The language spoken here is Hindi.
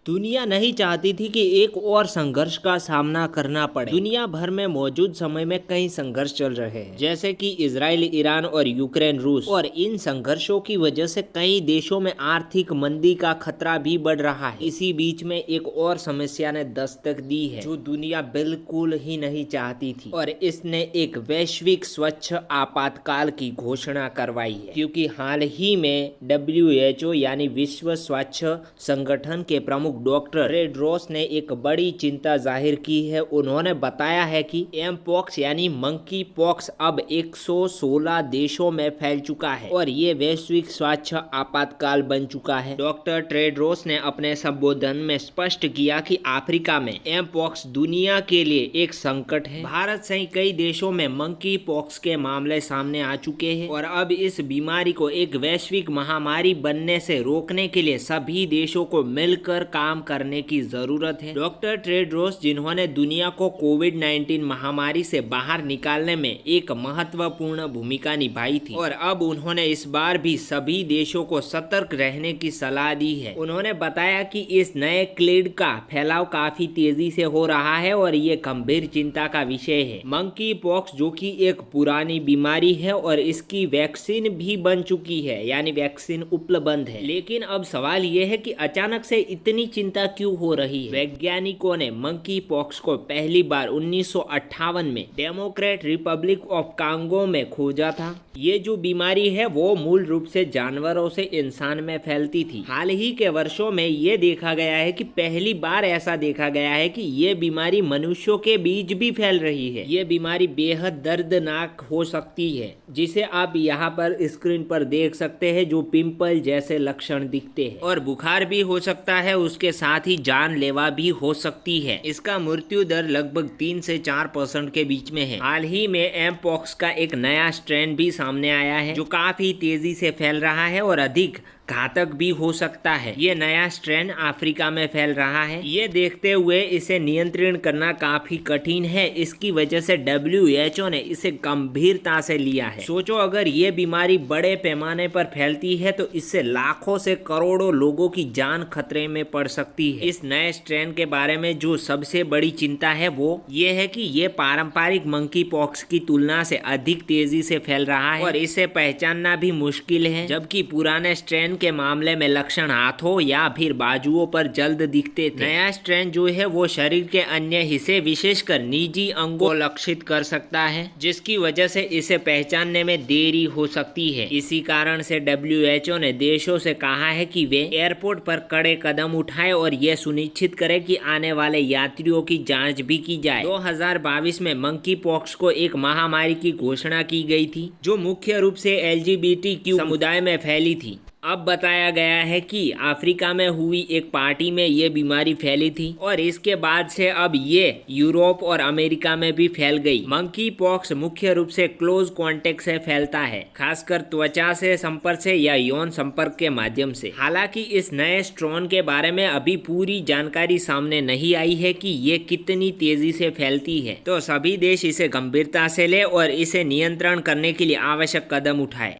दुनिया नहीं चाहती थी कि एक और संघर्ष का सामना करना पड़े। दुनिया भर में मौजूद समय में कई संघर्ष चल रहे हैं, जैसे कि इजराइल, ईरान और यूक्रेन, रूस। और इन संघर्षों की वजह से कई देशों में आर्थिक मंदी का खतरा भी बढ़ रहा है। इसी बीच में एक और समस्या ने दस्तक दी है जो दुनिया बिल्कुल ही नहीं चाहती थी, और इसने एक वैश्विक स्वच्छ आपातकाल की घोषणा करवाई है। क्योंकि हाल ही में WHO यानी विश्व स्वास्थ्य संगठन के प्रमुख डॉक्टर टेड्रोस ने एक बड़ी चिंता जाहिर की है। उन्होंने बताया है कि एमपॉक्स यानी मंकी पॉक्स अब 116 देशों में फैल चुका है और ये वैश्विक स्वास्थ्य आपातकाल बन चुका है। डॉक्टर टेड्रोस ने अपने संबोधन में स्पष्ट किया कि अफ्रीका में एमपॉक्स दुनिया के लिए एक संकट है। भारत सहित कई देशों में मंकी पॉक्स के मामले सामने आ चुके हैं और अब इस बीमारी को एक वैश्विक महामारी बनने से रोकने के लिए सभी देशों को मिलकर काम करने की जरूरत है। डॉक्टर टेड्रोस, जिन्होंने दुनिया को कोविड-19 महामारी से बाहर निकालने में एक महत्वपूर्ण भूमिका निभाई थी, और अब उन्होंने इस बार भी सभी देशों को सतर्क रहने की सलाह दी है। उन्होंने बताया कि इस नए क्लेड का फैलाव काफी तेजी से हो रहा है और ये गंभीर चिंता का विषय है। मंकी पॉक्स, जो कि एक पुरानी बीमारी है और इसकी वैक्सीन भी बन चुकी है, यानी वैक्सीन उपलब्ध है, लेकिन अब सवाल ये है कि अचानक से इतनी चिंता क्यों हो रही है। वैज्ञानिकों ने मंकी पॉक्स को पहली बार 1958 में डेमोक्रेट रिपब्लिक ऑफ कांगो में खोजा था। ये जो बीमारी है वो मूल रूप से जानवरों से इंसान में फैलती थी। हाल ही के वर्षों में ये देखा गया है कि पहली बार ऐसा देखा गया है कि ये बीमारी मनुष्यों के बीच भी फैल रही है। ये बीमारी बेहद दर्दनाक हो सकती है, जिसे आप यहाँ पर स्क्रीन पर देख सकते हैं, जो पिंपल जैसे लक्षण दिखते हैं, और बुखार भी हो सकता है। उसके साथ ही जानलेवा भी हो सकती है। इसका मृत्यु दर लगभग 3 से 4% के बीच में है। हाल ही में एमपॉक्स का एक नया स्ट्रेन भी सामने आया है जो काफी तेजी से फैल रहा है और अधिक घातक भी हो सकता है। ये नया स्ट्रेन अफ्रीका में फैल रहा है। ये देखते हुए इसे नियंत्रण करना काफी कठिन है। इसकी वजह से WHO ने इसे गंभीरता से लिया है। सोचो, अगर ये बीमारी बड़े पैमाने पर फैलती है तो इससे लाखों से करोड़ों लोगों की जान खतरे में पड़ सकती है। इस नए स्ट्रेन के बारे में जो सबसे बड़ी चिंता है वो ये है कि ये पारंपरिक मंकी पॉक्स की तुलना से अधिक तेजी से फैल रहा है और इसे पहचानना भी मुश्किल है। जबकि पुराने स्ट्रेन के मामले में लक्षण हाथों या फिर बाजुओं पर जल्द दिखते थे। नया स्ट्रेन जो है वो शरीर के अन्य हिस्से, विशेषकर निजी अंगों को लक्षित कर सकता है, जिसकी वजह से इसे पहचानने में देरी हो सकती है। इसी कारण से WHO ने देशों से कहा है कि वे एयरपोर्ट पर कड़े कदम उठाएं और यह सुनिश्चित करें कि आने वाले यात्रियों की जांच भी की जाए। 2022 में मंकी पॉक्स को एक महामारी की घोषणा की गई थी जो मुख्य रूप से LGBTQ समुदाय में फैली थी। अब बताया गया है कि अफ्रीका में हुई एक पार्टी में ये बीमारी फैली थी और इसके बाद से अब ये यूरोप और अमेरिका में भी फैल गई। मंकी पॉक्स मुख्य रूप से क्लोज कांटेक्ट से फैलता है, खासकर त्वचा से संपर्क से या यौन संपर्क के माध्यम से। हालांकि इस नए स्ट्रेन के बारे में अभी पूरी जानकारी सामने नहीं आई है कि ये कितनी तेजी से फैलती है। तो सभी देश इसे गंभीरता से ले और इसे नियंत्रण करने के लिए आवश्यक कदम उठाए।